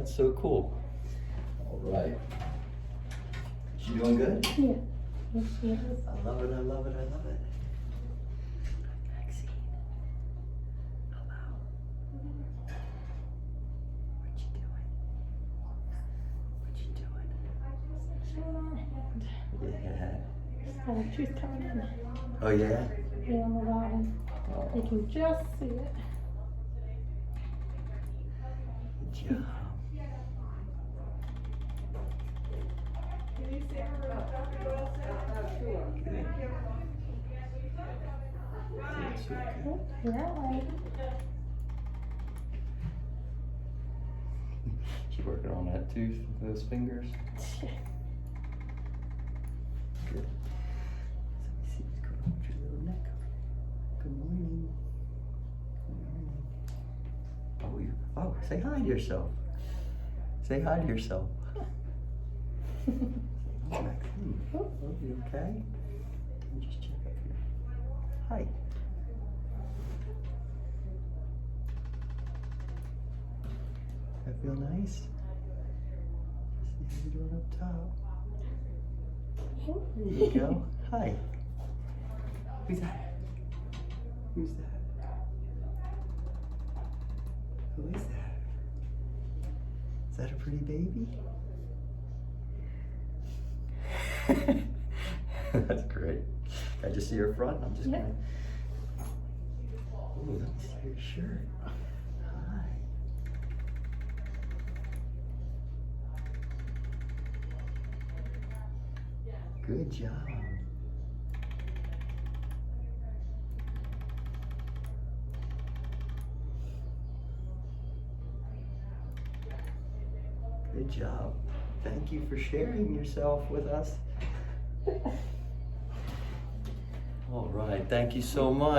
That's so cool. All right. She doing good? Yeah. Yes, she is. I love it, I love it, I love it. Maxine. Hello. What you doing? What you doing? Yeah. Tooth coming in. Oh yeah? Yeah, on the bottom. You Oh, can just see it. good job. Good. That's so good. Yeah. She's working on that tooth with those fingers. Good. Let me see what's going on with your little neck. Good morning. Good morning. Oh, say hi to yourself. Say hi to yourself. Maxine. Oh, you okay? Let me just check up here. Hi. That feel nice? See how you're doing up top. There you go. Hi. Who's that? Who's that? Who is that? Is that a pretty baby? That's great. I just see her front. I'm just gonna. Ooh, let me see your shirt. Hi. Good job. Good job. Thank you for sharing yourself with us. All right, thank you so much.